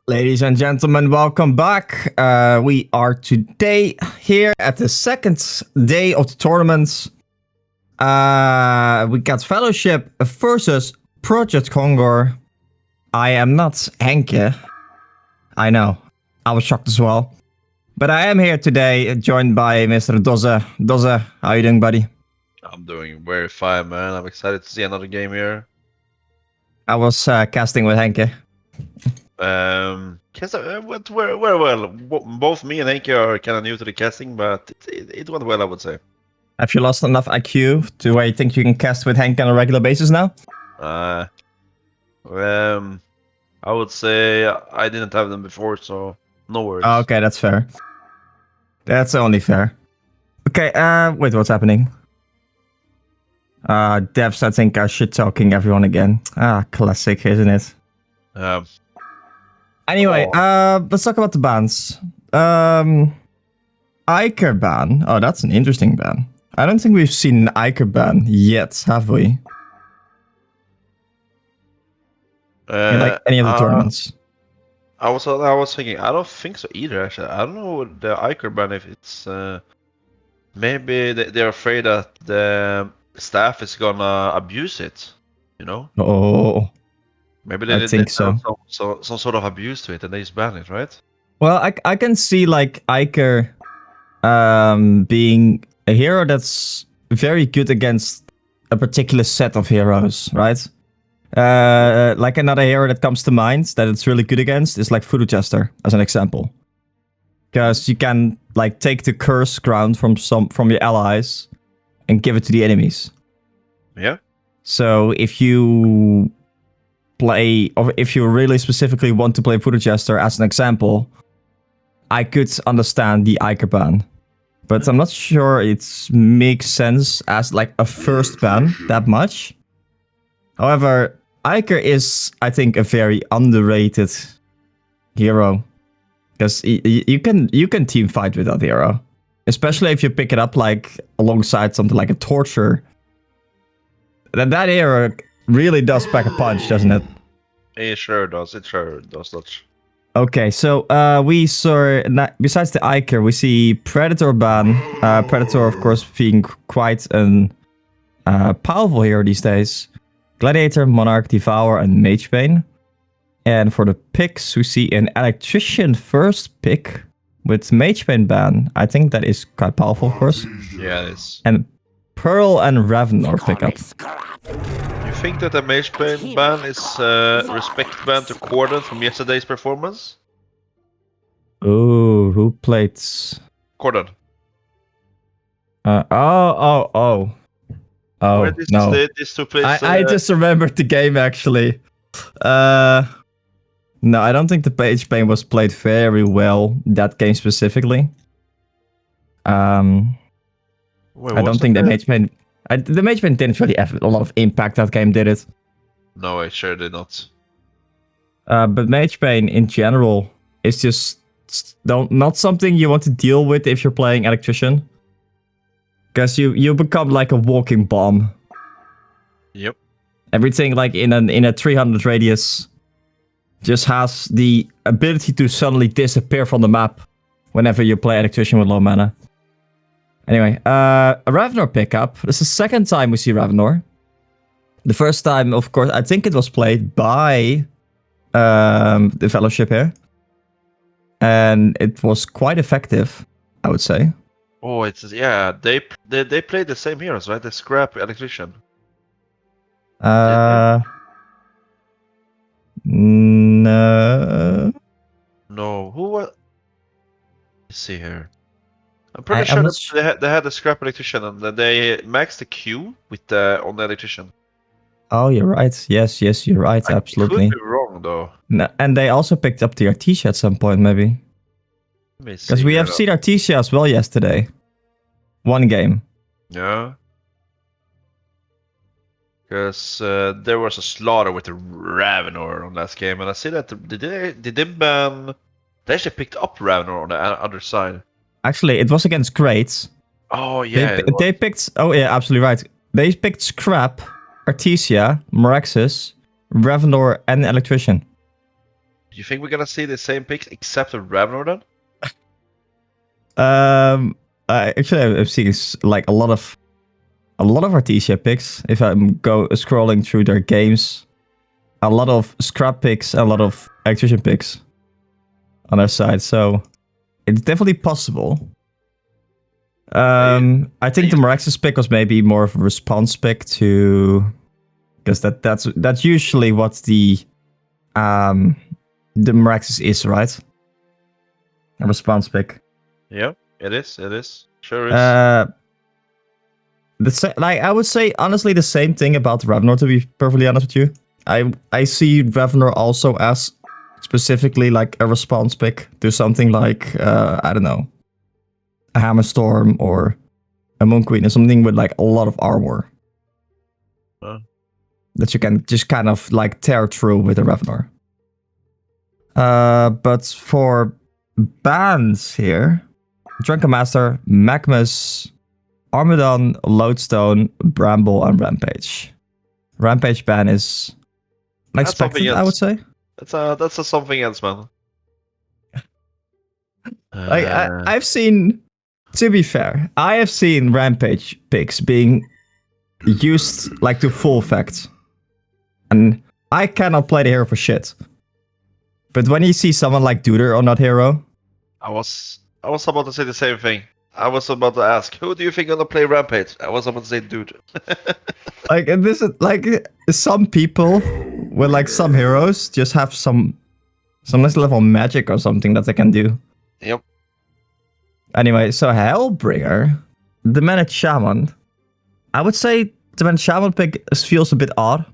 Ladies and gentlemen, welcome back. We are today here at the second day of the tournament. We got Fellowship versus Project KONGOR. I am not Henke. I know. I was shocked as well. But I am here today, joined by Mr. Doze. Doze, how you doing, buddy? I'm doing very fine, man. I'm excited to see another game here. I was casting with Henke. Went very well. Both me and Henke are kind of new to the casting, but it went well, I would say. Have you lost enough IQ to where you think you can cast with Henke on a regular basis now? I would say I didn't have them before, so no worries. Oh, okay, that's fair. That's only fair. Okay, wait, what's happening? Devs, I think, are shit-talking everyone again. Classic, isn't it? Anyway, let's talk about the bans. Iker ban. Oh, that's an interesting ban. I don't think we've seen an Iker ban yet, have we? In like any of the tournaments. I was thinking, I don't think so either, actually. I don't know the Iker ban, if it's... maybe they're afraid that the staff is gonna abuse it, you know? Oh. Maybe I think so. Some sort of abuse to it, and they just ban it, right? Well, I can see like Iker being a hero that's very good against a particular set of heroes, right? Like another hero that comes to mind that it's really good against is like Voodoo Jester, as an example. Because you can like take the curse ground from your allies and give it to the enemies. Yeah. So if you play, or if you really specifically want to play Voodoo Jester as an example, I could understand the Iker ban. But I'm not sure it makes sense as like a first ban that much. However, Iker is, I think, a very underrated hero. Because you can team fight with that hero. Especially if you pick it up like alongside something like a Torture. That hero really does pack a punch, doesn't it? It sure does. It sure does. Okay, so we saw, besides the Iker, we see Predator ban. Predator, of course, being quite a powerful hero these days. Gladiator, Monarch, Devourer, and Magebane. And for the picks, we see an Electrician first pick with Magebane ban. I think that is quite powerful, of course. Yeah, it is. And Pearl and Ravenor pickup. You think that the Magebane ban is respect ban to Corden from yesterday's performance? Oh, who played? Corden. Oh, no. This took place, I just remembered the game, actually. No, I don't think the Magebane was played very well, that game specifically. Wait, I don't think the Magebane... the Magebane didn't really have a lot of impact that game, did it? No, it sure did not. But Magebane, in general, is just not something you want to deal with if you're playing Electrician. Because you become like a walking bomb. Yep. Everything like in a 300 radius just has the ability to suddenly disappear from the map whenever you play Electrician with low mana. Anyway, a Ravenor pickup. This is the second time we see Ravenor. The first time, of course, I think it was played by the Fellowship here. And it was quite effective, I would say. Oh, yeah. They played the same heroes, right? The Scrap Electrician. No. No. Who was? Let's see here. I'm pretty sure that they had the Scrap Electrician, and then they maxed the Q with on the Electrician. Oh, you're right. Yes, you're right. Absolutely. I could be wrong though. No, and they also picked up the Artesia at some point, maybe. Because we have seen Artesia as well yesterday. One game. Yeah. Because there was a slaughter with the Ravenor on last game, and I see that did they ban? They actually picked up Ravenor on the other side. Actually, it was against Greats. Oh yeah. They picked. Oh yeah, absolutely right. They picked Scrap, Artesia, Meraxes, Ravenor, and Electrician. you think we're gonna see the same picks except for Ravenor then? Actually, I've seen like a lot of Artesia picks. If I'm scrolling through their games, a lot of scrap picks, a lot of electrician picks on their side. So it's definitely possible. I think the Meraxes pick was maybe more of a response pick to, because that's usually what the Meraxes is, right? A response pick. Yeah, it is. It is. Sure is. Like I would say honestly the same thing about Ravenor, to be perfectly honest with you. I see Ravenor also as specifically like a response pick to something like I don't know, a Hammerstorm or a Moon Queen or something with like a lot of armor. That you can just kind of like tear through with a Ravenor. But for bans here, Drunken Master, Magmus, Armadon, Lodestone, Bramble, and Rampage. Rampage ban is unexpected, I would say. That's a something else, man. Like I've seen, to be fair, I have seen Rampage picks being used like to full effect, and I cannot play the hero for shit. But when you see someone like Duder on that hero, I was about to say the same thing. I was about to ask, who do you think gonna play Rampage? I was about to say Dude. like this is like some people with like some heroes just have some nice level magic or something that they can do. Yep. Anyway, so Hellbringer, the Managed Shaman. I would say the Managed Shaman pick feels a bit odd.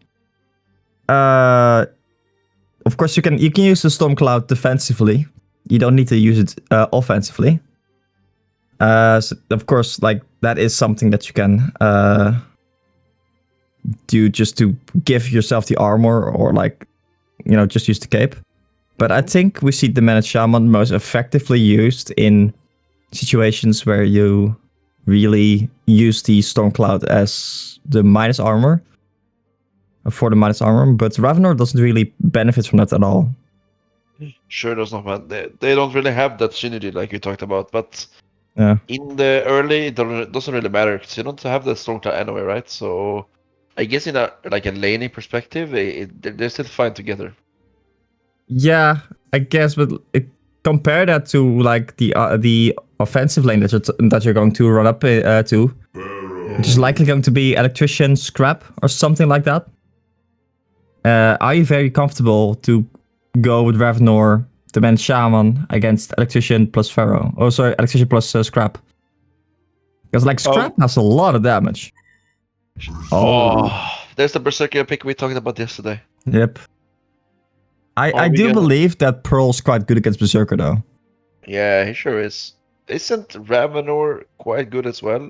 Of course, you can use the Stormcloud defensively. You don't need to use it offensively. So of course, like that is something that you can do just to give yourself the armor, or like, you know, just use the cape. But I think we see the Managed Shaman most effectively used in situations where you really use the Stormcloud as the minus armor, for the minus armor, but Ravenor doesn't really benefit from that at all. Sure does not, man. They don't really have that synergy like you talked about, but Yeah. in the early, it doesn't really matter because you don't have the Stormcloud anyway, right? So I guess in a laning perspective, they're still fine together. Yeah, I guess, but compare that to like the offensive lane that you're going to run up to, which is likely going to be Electrician, Scrap, or something like that. Are you very comfortable to go with Ravenor, the Managed Shaman, against Electrician plus Pharaoh? Oh, sorry, Electrician plus Scrap. Because like Scrap has a lot of damage. Oh, there's the Berserker pick we talked about yesterday. Yep. I do believe that Pearl's quite good against Berserker though. Yeah, he sure is. Isn't Ravenor quite good as well?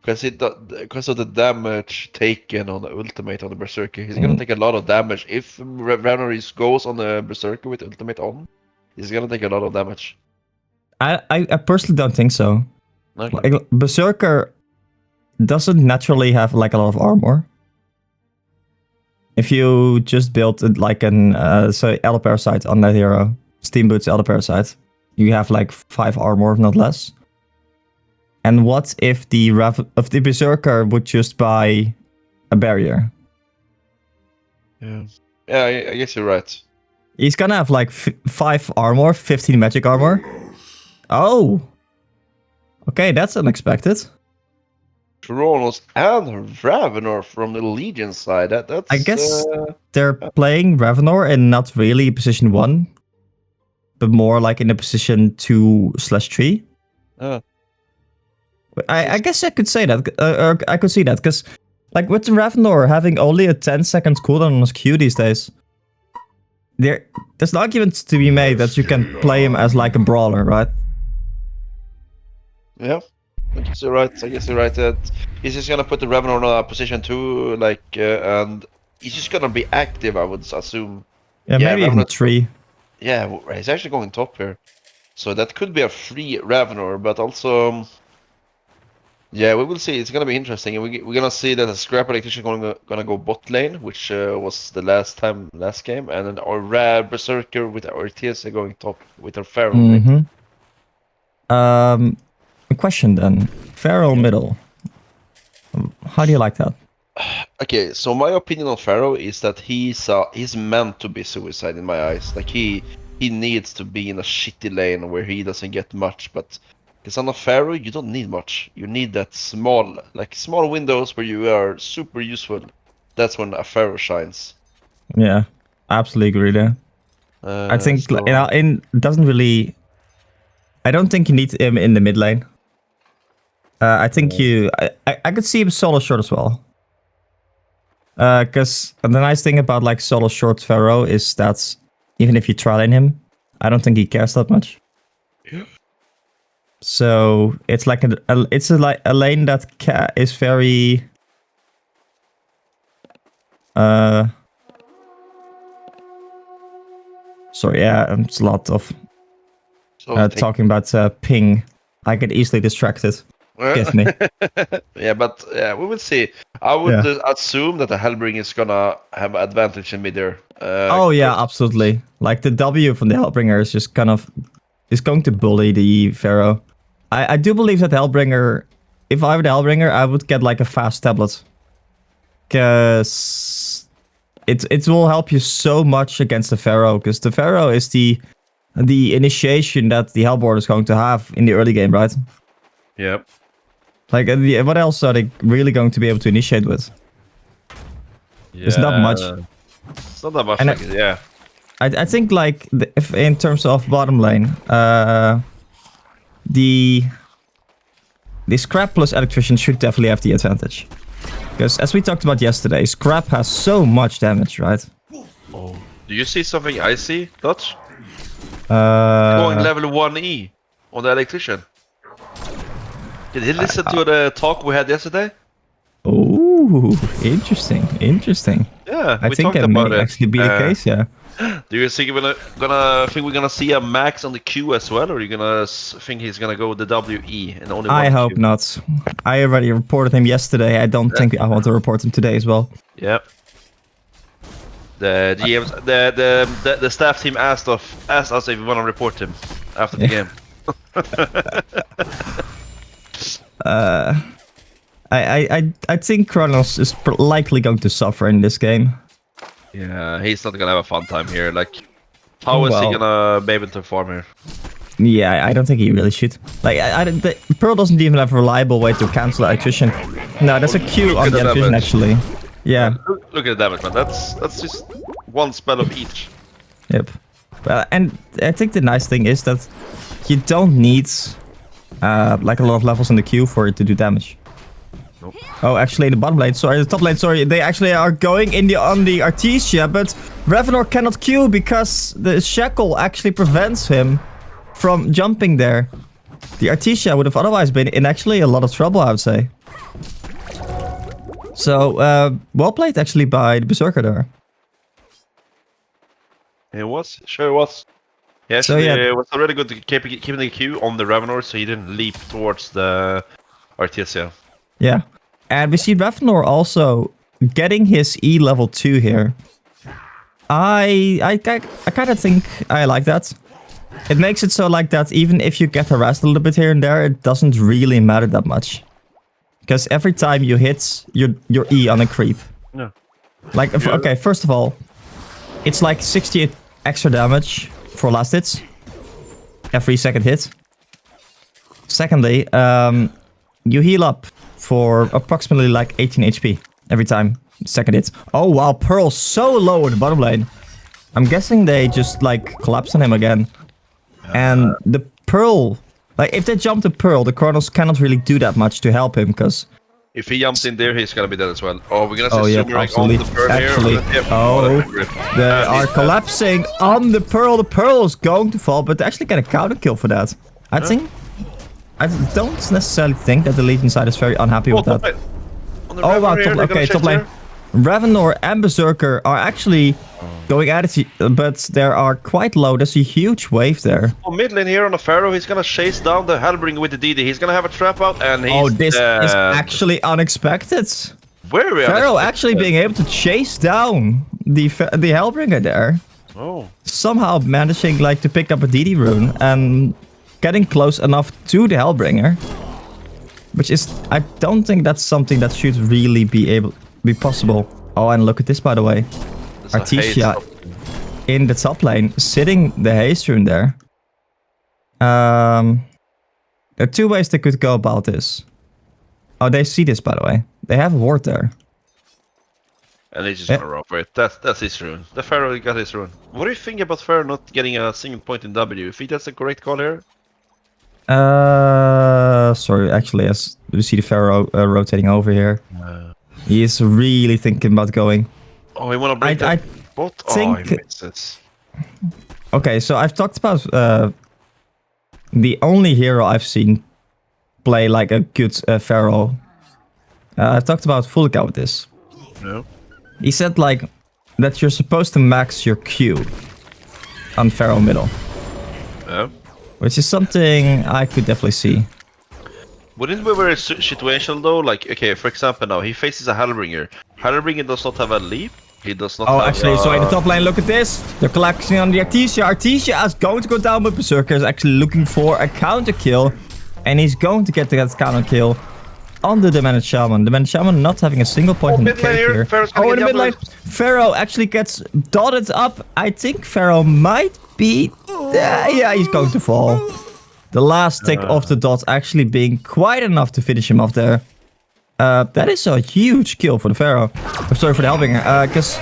Because of the damage taken on the ultimate on the Berserker, he's gonna take a lot of damage. If Ravenor goes on the Berserker with ultimate on, he's gonna take a lot of damage. I personally don't think so. Okay. Like, Berserker doesn't naturally have like a lot of armor. If you just build like an say Elder Parasite on that hero, Steam Boots Elder Parasite, you have like 5 armor, if not less. And what if the Berserker would just buy a barrier? Yeah, I guess you're right. He's gonna have like 5 armor, 15 magic armor. Oh, okay, that's unexpected. Kronos and Ravenor from the Legion side. That's. I guess they're playing Ravenor in not really position 1, but more like in a position 2/3. I guess I could say that, or I could see that, because like with Ravenor having only a 10-second cooldown on his Q these days, there's an argument to be made that you can play him as like a brawler, right? Yeah, I guess you're right. That he's just gonna put the Ravenor in a position 2, like, and he's just gonna be active, I would assume. Yeah, maybe even 3. Yeah, he's actually going top here. So that could be a free Ravenor, but also Yeah, we will see. It's gonna be interesting, and we're gonna see that the scrap electrician gonna go bot lane, which was the last game, and then our rare berserker with our TSA going top with our Pharaoh mid. A question then. Pharaoh middle. How do you like that? Okay, so my opinion on Pharaoh is that he's meant to be suicide in my eyes. Like he needs to be in a shitty lane where he doesn't get much, but because on a Pharaoh you don't need much. You need that small windows where you are super useful. That's when a Pharaoh shines. Yeah, absolutely agree there. I think doesn't really. I don't think you need him in the mid lane. I think I could see him solo short as well. Because the nice thing about like solo short Pharaoh is that even if you tri-lane him, I don't think he cares that much. Yeah. So it's like a lane that is very. Sorry, yeah, it's a lot of talking about ping. I get easily distracted. Forgive me. Yeah, but we will see. I would assume that the Hellbringer is gonna have advantage in mid there. Oh yeah, absolutely. Like the W from the Hellbringer is just is going to bully the Pharaoh. I do believe that the Hellbringer, if I were the Hellbringer, I would get like a fast tablet. Because it will help you so much against the Pharaoh. Because the Pharaoh is the initiation that the Hellboard is going to have in the early game, right? Yep. Like, what else are they really going to be able to initiate with? Yeah. It's not much. It's not that much. And yeah. I think like if in terms of bottom lane, the scrap plus electrician should definitely have the advantage. Because as we talked about yesterday, scrap has so much damage, right? Oh, do you see something I see, Dutch? Going level 1E on the electrician. Did he listen to the talk we had yesterday? Oh, interesting. Yeah, I think that may actually be the case, yeah. Do you think we're gonna see a max on the Q as well, or are you gonna think he's gonna go with the WE and only one I hope Q? not. I already reported him yesterday. I don't think I want to report him today as well. Yep. The GMs, the staff team asked us if we want to report him after the game. I think Kronos is likely going to suffer in this game. Yeah, he's not gonna have a fun time here. Like, how is he gonna be able to farm here? Yeah, I don't think he really should. Like, Pearl doesn't even have a reliable way to cancel electrician. No, that's a Q on the electrician actually. Yeah. Look at the damage, man. That's just one spell of each. Yep. Well, and I think the nice thing is that you don't need like a lot of levels in the queue for it to do damage. Nope. Oh, actually, in the bottom lane, sorry, the top lane, sorry, they actually are going on the Artesia, but Revenor cannot queue because the shackle actually prevents him from jumping there. The Artesia would have otherwise been in actually a lot of trouble, I would say. So, well played actually by the Berserker there. It was, sure was. Yeah, So, yeah. it was already good to keeping the queue on the Revenor so he didn't leap towards the Artesia. Yeah. And we see Revenor also getting his E level 2 here. I kind of think I like that. It makes it so like that even if you get harassed a little bit here and there, it doesn't really matter that much. Because every time you hit your E on a creep. No. Like, okay, first of all, it's like 68 extra damage for last hits. Every second hit. Secondly, you heal up for approximately like 18 HP every time. Second hit. Oh wow, Pearl's so low in the bottom lane. I'm guessing they just like collapsed on him again. And the Pearl, like if they jump the Pearl, the Kronos cannot really do that much to help him because if he jumps in there, he's gonna be dead as well. Oh, we're gonna see absolutely. on the Pearl Actually, here. they are collapsing on the Pearl. The Pearl is going to fall, but they're actually gonna counter kill for that. I don't necessarily think that the Legion side is very unhappy with that. Oh wow, top lane. Ravenor and Berserker are actually going at it, but there are quite low. There's a huge wave there. Oh, mid lane here on the Pharaoh, he's gonna chase down the Hellbringer with the DD. He's gonna have a trap out, and he's Oh, this dead. is actually unexpected. Very Pharaoh unexpected. actually being able to chase down the Hellbringer there. Oh. Somehow managing like to pick up a DD rune and getting close enough to the Hellbringer. Which is, I don't think that's something that should really be possible. Oh, and look at this, by the way. There's a Artesia haze in the top lane, sitting the haste rune there. There are two ways they could go about this. Oh, they see this, by the way. They have a ward there. And he's just gonna run for it. That's his rune. The Pharaoh got his rune. What do you think about Pharaoh not getting a single point in W? You think that's a correct call here? Sorry, actually, as we see the Pharaoh rotating over here. He is really thinking about going. Oh, he wanna break that bot? think- Oh, he misses. Okay, so I've talked about the only hero I've seen play like a good Pharaoh. I've talked about Fulka with this. No. He said like that you're supposed to max your Q on Pharaoh middle, Yeah. which is something I could definitely see. Wouldn't it be very situational though? Like, okay, for example, now he faces a Hellbringer. Hellbringer does not have a leap. He does not Oh, have actually, so in the top lane, look at this. They're collecting on the Artesia. Artesia is going to go down with Berserker. Is actually looking for a counter kill. And he's going to get that counter kill on the Demented Shaman. Demented Shaman not having a single point in the mid lane cake here. here. Pharaoh's gonna Oh, in get the mid lane. jumbled. Pharaoh actually gets dotted up. I think Pharaoh might be... yeah, he's going to fall. The last tick of the dot actually being quite enough to finish him off there. That is a huge kill for the Pharaoh. I'm sorry, for the Hellbringer. Because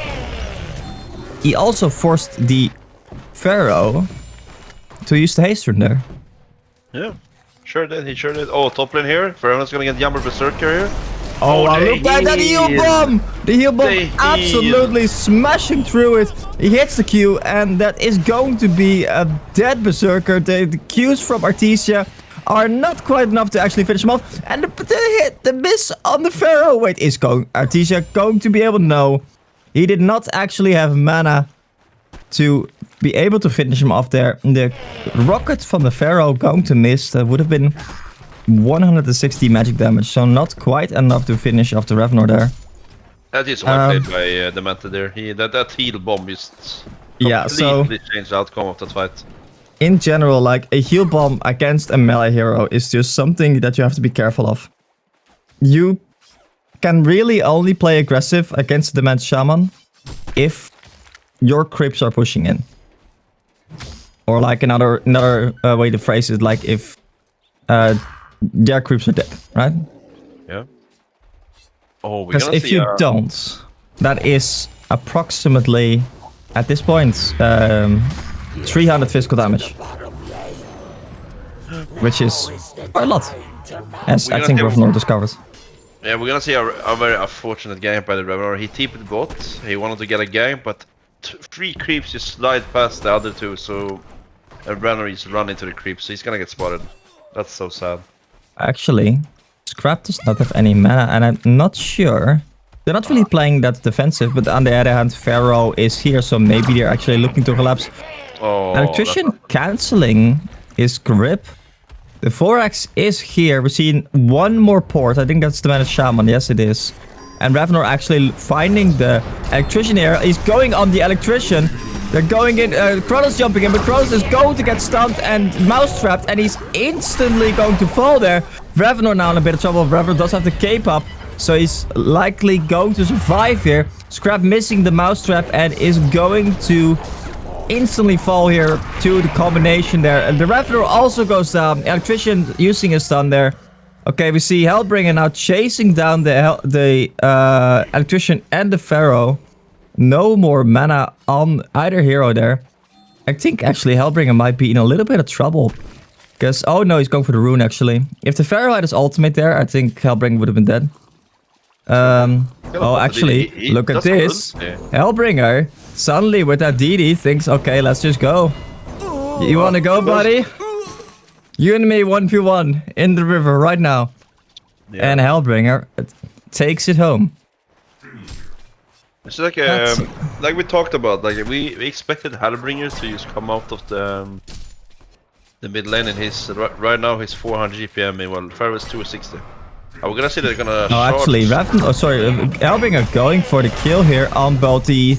he also forced the Pharaoh to use the haste rune there. Yeah, sure did. He sure did. Oh, top lane here. Pharaoh's gonna get Jumper Berserker here. Oh, wow, look at that heal bomb! The heal bomb The heal. absolutely smashing through it. He hits the Q, and that is going to be a dead Berserker. The Qs from Artesia are not quite enough to actually finish him off. And the miss on the Pharaoh. Wait, is Artesia going to be able to know? He did not actually have mana to be able to finish him off there. The rocket from the Pharaoh going to miss. That would have been 160 magic damage, so not quite enough to finish off the Ravenor there. That is well played by Demented there. That heal bomb just completely changed the outcome of that fight. In general, like a heal bomb against a melee hero is just something that you have to be careful of. You can really only play aggressive against the Demented Shaman if your creeps are pushing in. Or like another way to phrase it, like if their creeps are dead, right? Yeah. Oh, we're Because gonna if see, you don't, that is approximately, at this point, 300 physical damage. Which is quite a lot. As I think Ravenor discovered. Yeah, we're gonna see a very unfortunate game by the Ravenor. He TP'd the bot, he wanted to get a game, but 3 creeps just slide past the other 2, so Ravenor is running into the creeps, so he's gonna get spotted. That's so sad. Actually, Scrap does not have any mana, and I'm not sure. They're not really playing that defensive, but on the other hand, Pharaoh is here, so maybe they're actually looking to collapse. Oh, Electrician cancelling his grip. The 4x is here. We're seeing one more port. I think that's the Demented Shaman. Yes, it is. And Ravenor actually finding the Electrician here. He's going on the Electrician. They're going in. Kronos jumping in, but Kronos is going to get stunned and mouse trapped, and he's instantly going to fall there. Ravenor now in a bit of trouble. Ravenor does have the cape up, so he's likely going to survive here. Scrap missing the mouse trap and is going to instantly fall here to the combination there. And the Ravenor also goes down. Electrician using a stun there. Okay, we see Hellbringer now chasing down the Electrician and the Pharaoh. No more mana on either hero there. I think actually Hellbringer might be in a little bit of trouble. Because, oh no, he's going for the rune actually. If the Pharaoh had his ultimate there, I think Hellbringer would have been dead. Oh, actually, look at this. Hellbringer, suddenly with that DD, thinks, okay, let's just go. You wanna go, buddy? You and me 1v1 in the river right now. Yeah. And Hellbringer takes it home. It's like like we talked about. Like we expected Hellbringers to just come out of the mid lane, and he's right now he's 400 GPM. Meanwhile, Pharaoh is 260. Are we gonna see they're gonna? No, actually, Hellbringer going for the kill here on both the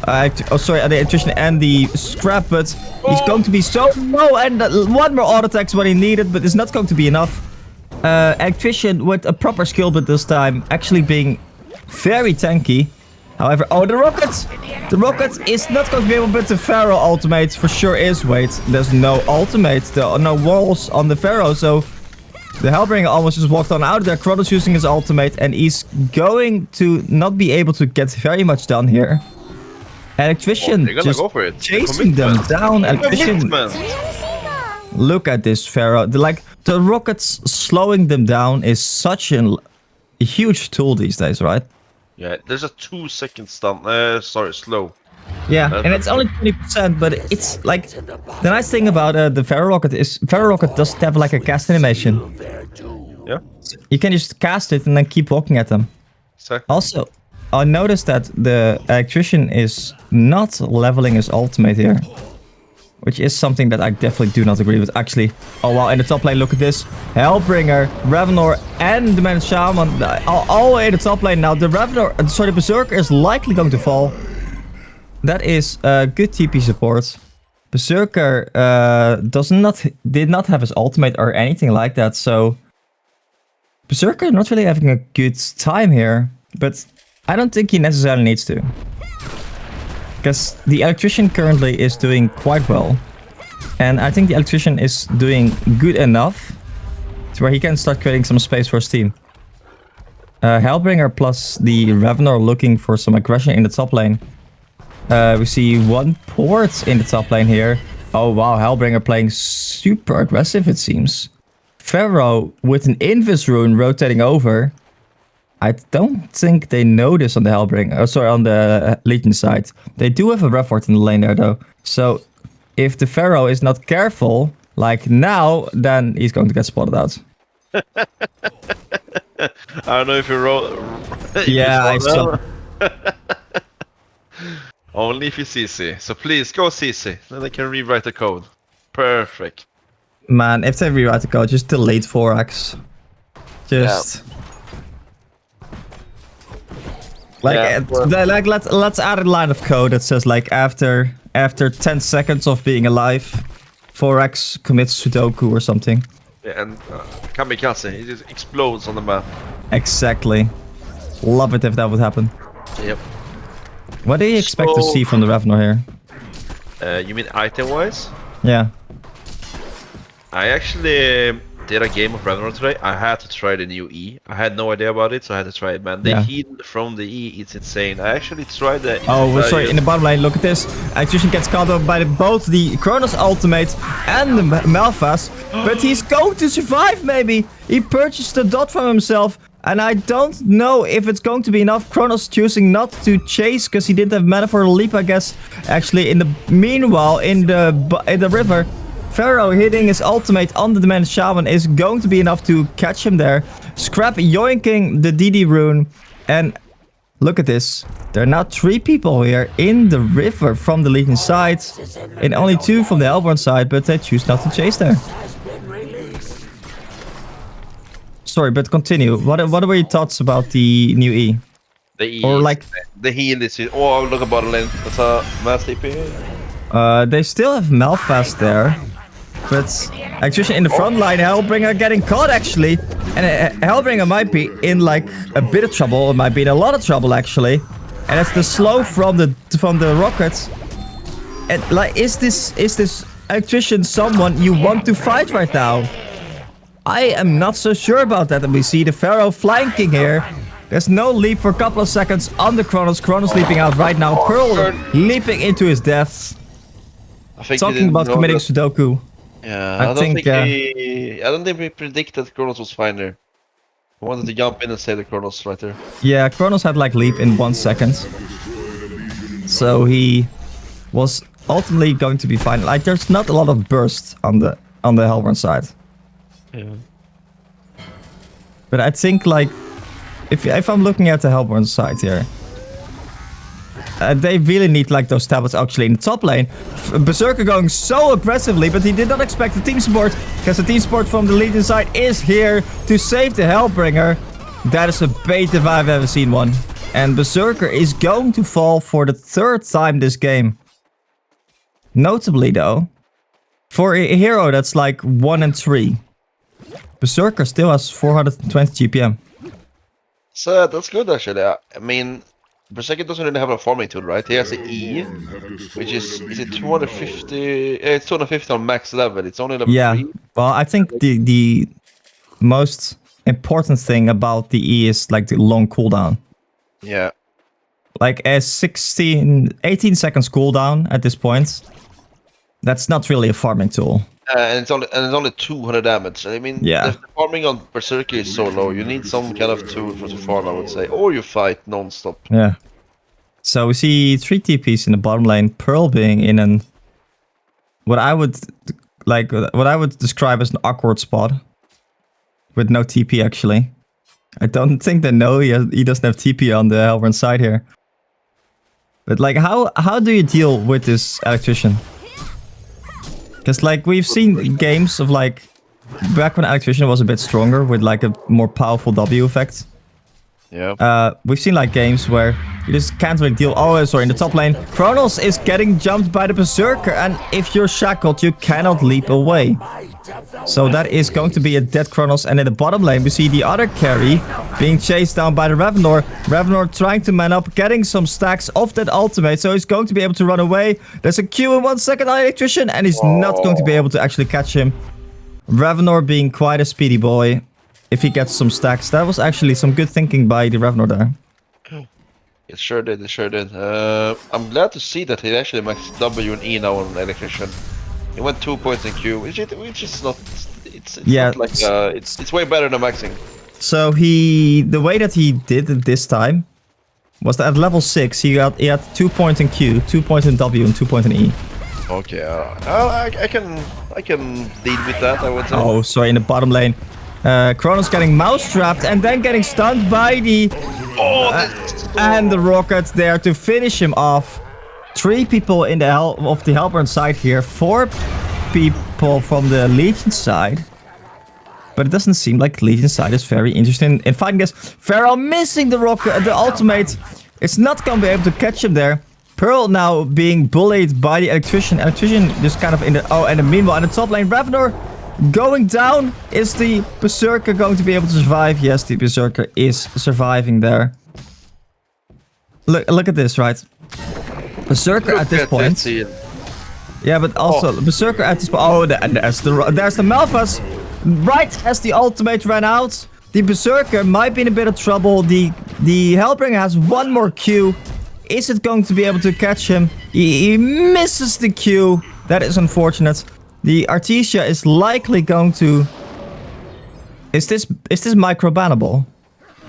the attrition and the scrap, but he's going to be so low, and one more auto attack is what he needed, but it's not going to be enough. Attrition with a proper skill, but this time actually being very tanky. However, the rockets! The rocket is not going to be able, but the Pharaoh ultimate for sure is. Wait, there's no ultimate, there are no walls on the Pharaoh, so the Hellbringer almost just walked on out of there. Kronos using his ultimate, and he's going to not be able to get very much done here. Electrician just chasing them down. Electrician. Look at this Pharaoh. The rockets slowing them down is such a huge tool these days, right? Yeah, there's a 2-second stun. Slow. Yeah, and it's only 20%, but it's like the nice thing about the Pharaoh Rocket is Pharaoh Rocket doesn't have like a cast animation. Yeah. You can just cast it and then keep walking at them. Exactly. Also, I noticed that the Electrician is not leveling his ultimate here, which is something that I definitely do not agree with. Actually, oh wow, in the top lane, look at this. Hellbringer, Ravenor, and the Man Shaman all the way in the top lane now. The Berserker is likely going to fall. That is good TP support. Berserker did not have his ultimate or anything like that, so Berserker not really having a good time here, but I don't think he necessarily needs to. Because the Electrician currently is doing quite well. And I think the Electrician is doing good enough to where he can start creating some space for his team. Hellbringer plus the Ravenor looking for some aggression in the top lane. We see one port in the top lane here. Oh wow, Hellbringer playing super aggressive it seems. Pharaoh with an Invis rune rotating over. I don't think they know this on the Hellbringer, on the Legion side. They do have a Revort in the lane there though. So if the Pharaoh is not careful, like now, then he's going to get spotted out. I don't know if you wrote. Yeah, I saw. Only if you CC. So please go CC. Then they can rewrite the code. Perfect. Man, if they rewrite the code, just delete 4x. Just. Yeah. Let's add a line of code that says like after 10 seconds of being alive, 4x commits Sudoku or something. Yeah, and Kamikaze, it just explodes on the map. Exactly. Love it if that would happen. Yep. What do you expect to see from the Ravenor here? You mean item-wise? Yeah. I actually did a game of Ravenor today. I had to try the new E. I had no idea about it, so I had to try it, man. The heal from the E, it's insane. I actually tried the... Oh, sorry, in the bottom lane, look at this. Electrician gets caught up by both the Kronos ultimate and the Malphas, but he's going to survive, maybe. He purchased the dot from himself, and I don't know if it's going to be enough. Kronos choosing not to chase, because he didn't have mana for a leap, I guess. Actually, meanwhile, in the river, Pharaoh hitting his ultimate on the Demand Shaman is going to be enough to catch him there. Scrap yoinking the DD rune. And look at this. There are now 3 people here in the river from the Legion side. And only 2 from the Hellborn side, but they choose not to chase there. Sorry, but continue. What were your thoughts about the new E? The E, or like the heal is... Oh, look at bottom lane. That's a mass TP. They still have Malphas there. But Electrician in the front line, Hellbringer getting caught actually. And Hellbringer might be in like a bit of trouble. It might be in a lot of trouble actually. And it's the slow from the rockets. And like, is this Electrician someone you want to fight right now? I am not so sure about that. And we see the Pharaoh flanking here. There's no leap for a couple of seconds on the Kronos. Kronos leaping out right now. Pearl leaping into his death. Talking about committing Sudoku. Yeah, I don't think we predicted Kronos was fine there. I wanted to jump in and save the Kronos right there. Yeah, Kronos had like leap in 1 second. So he was ultimately going to be fine. Like there's not a lot of burst on the Hellborn side. Yeah. But I think like if I'm looking at the Hellborn side here, they really need like those tablets actually in the top lane. Berserker going so aggressively, but he did not expect the team support, because the team support from the Legion side is here to save the Hellbringer. That is a bait if I've ever seen one. And Berserker is going to fall for the 3rd time this game. Notably though, for a hero that's like 1 and 3, Berserker still has 420 GPM. So that's good actually. I mean, Berserker doesn't really have a farming tool, right? He has an E, which is it 250? It's 250 on max level. It's only level 3. Well, I think the most important thing about the E is like the long cooldown. Yeah. Like a 18 seconds cooldown at this point. That's not really a farming tool. And it's only 200 damage. I mean, the farming on Berserker is so low. You need some kind of tool for the farm, I would say, or you fight non-stop. Yeah. So we see 3 TPs in the bottom lane. Pearl being in an what I would describe as an awkward spot with no TP actually. I don't think they know he doesn't have TP on the Hellborn side here. But like, how do you deal with this electrician? Because like we've seen games of like back when electrician was a bit stronger with like a more powerful W effect. Yeah. We've seen like games where you just can't really deal. Oh, sorry, in the top lane, Kronos is getting jumped by the Berserker, and if you're shackled, you cannot leap away. So that is going to be a dead Kronos. And in the bottom lane, we see the other carry being chased down by the Revenor. Revenor trying to man up, getting some stacks of that ultimate, so he's going to be able to run away. There's a Q in 1 second on Electrician, and he's not going to be able to actually catch him. Revenor being quite a speedy boy. If he gets some stacks, that was actually some good thinking by the Revenor there. It sure did, it sure did. I'm glad to see that he actually maxed W and E now on Electrician. He went 2 points in Q, which is not... It's not like... it's way better than maxing. So the way that he did it this time was that at level 6 he had 2 points in Q, 2 points in W, and 2 points in E. Okay, I can deal with that, I would say. Oh, sorry, in the bottom lane. Kronos getting mouse trapped and then getting stunned by the... and the rocket there to finish him off. 3 people in the Hellborn side here. 4 people from the Legion side. But it doesn't seem like Legion side is very interested in fighting this. Feral missing the rocket, the ultimate. It's not going to be able to catch him there. Pearl now being bullied by the Electrician. Electrician just kind of in the... Oh, and meanwhile in the top lane, Revenor going down. Is the Berserker going to be able to survive? Yes, the Berserker is surviving there. Look at this, right? Berserker at this point. Yeah, but also Berserker at this point. Oh, there's the Malphas. Right as the ultimate ran out, the Berserker might be in a bit of trouble. The Hellbringer has 1 more Q. Is it going to be able to catch him? He misses the Q. That is unfortunate. The Artesia is likely going to... Is this micro-bannable?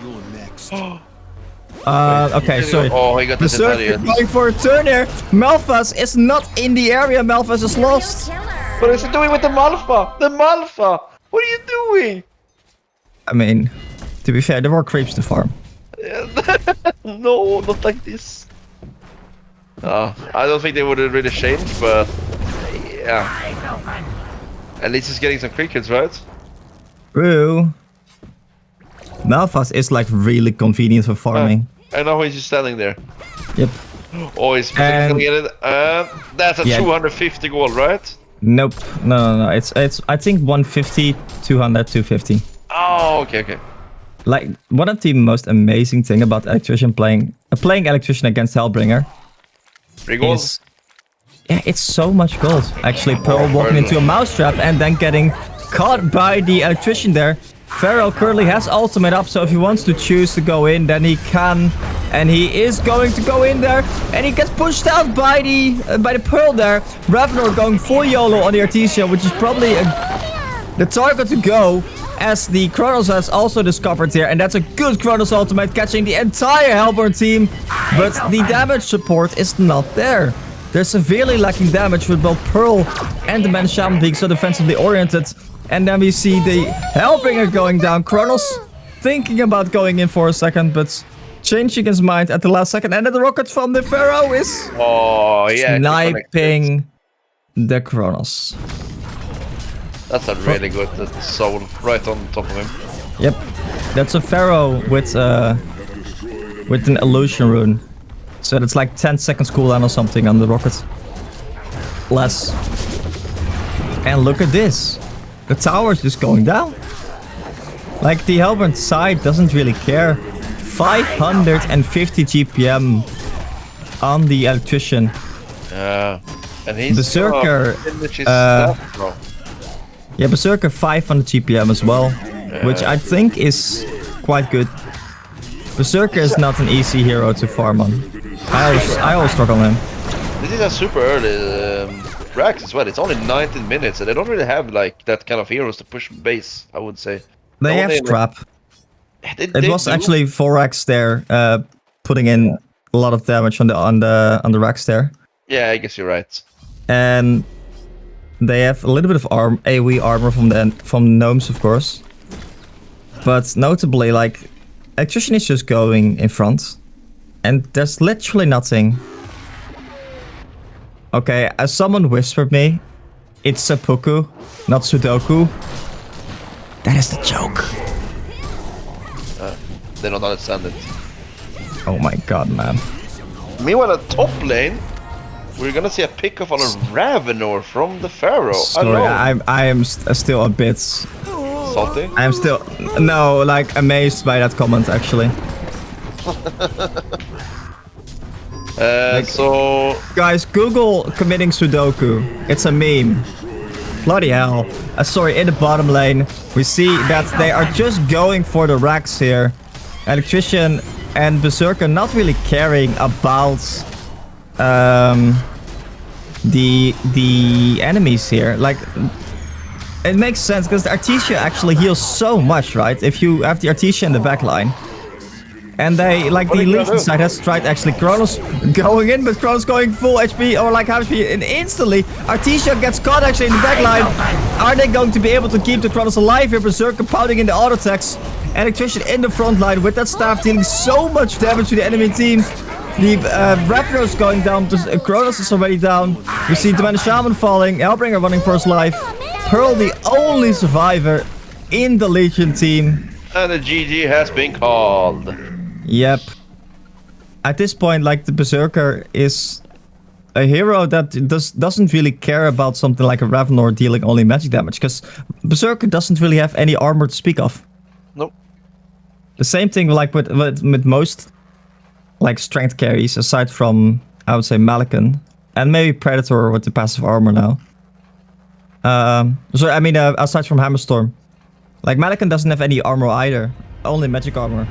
You're next. Okay, sorry. Oh, he got the Berserker going for a turn here. Malphas is not in the area. Malphas is lost. What is he doing with the Malpha? The Malpha! What are you doing? I mean, to be fair, there were creeps to farm. No, not like this. I don't think they would have really changed, but yeah. At least he's getting some crickets, right? True. Malphas is like really convenient for farming. I know he's just standing there. Yep. Oh, he's gonna get it. That's a 250 gold, right? Nope. No. It's I think 150, 200, 250. Oh, okay. Like one of the most amazing thing about Electrician playing Electrician against Hellbringer. Is, yeah, it's so much gold. Actually, Pearl walking into a mousetrap and then getting caught by the Electrician there. Pharaoh currently has ultimate up, so if he wants to choose to go in, then he can. And he is going to go in there. And he gets pushed out by the Pearl there. Revenor going full YOLO on the Artesia, which is probably the target to go. As the Kronos has also discovered here. And that's a good Kronos ultimate, catching the entire Hellborn team. But the damage support is not there. They're severely lacking damage with both Pearl and the Man Shaman being so defensively oriented. And then we see the Hellbringer going down. Kronos thinking about going in for a second, but changing his mind at the last second, and then the rocket from the Pharaoh is Oh, yeah. sniping the Kronos. That's a really good soul right on top of him. Yep, that's a Pharaoh with an illusion rune. So it's like 10 seconds cooldown or something on the rocket. Less. And look at this. The tower's just going down. Like the Hellbrand side doesn't really care. 550 GPM on the electrician. Yeah. And he's Berserker. Yeah, Berserker 500 GPM as well. Which I think is quite good. Berserker is not an easy hero to farm on. I always struggle on him. This is a super early Rax as well. It's only 19 minutes and they don't really have like that kind of heroes to push base, I would say. They have Scrap. It was actually 4x there, putting in a lot of damage on the racks there. Yeah, I guess you're right. And they have a little bit of AoE armor from gnomes, of course. But notably, like, Electrician is just going in front. And there's literally nothing. Okay, as someone whispered me, it's seppuku, not sudoku. That is the joke. They don't understand it. Oh my god, man. Meanwhile, at top lane, we're gonna see a pick-off on a Ravenor from the Pharaoh. Sorry, I am still a bit... Salty? I am still... No, like, amazed by that comment, actually. So... Guys, Google committing Sudoku. It's a meme. Bloody hell. Sorry, in the bottom lane, we see that they are just going for the racks here. Electrician and Berserker not really caring about the enemies here. Like, it makes sense because the Artesia actually heals so much, right? If you have the Artesia in the backline. And they, like, the Legion side has tried actually Kronos going in, but Kronos going full HP or like half HP, and instantly Artesia gets caught actually in the backline. Are they going to be able to keep the Kronos alive here? Berserker pounding in the auto attacks. Electrician in the front line with that staff dealing so much damage to the enemy team. The Raptor's going down, Kronos is already down. We see the Shaman falling, Hellbringer running for his life. Pearl the only survivor in the Legion team. And the GG has been called. Yep. At this point, like, the Berserker is a hero that doesn't really care about something like a Ravenor dealing only magic damage, because Berserker doesn't really have any armor to speak of. Nope. The same thing like with most like strength carries, aside from, I would say, Malikan, and maybe Predator with the passive armor now. Aside from Hammerstorm. Like, Malikan doesn't have any armor either, only magic armor.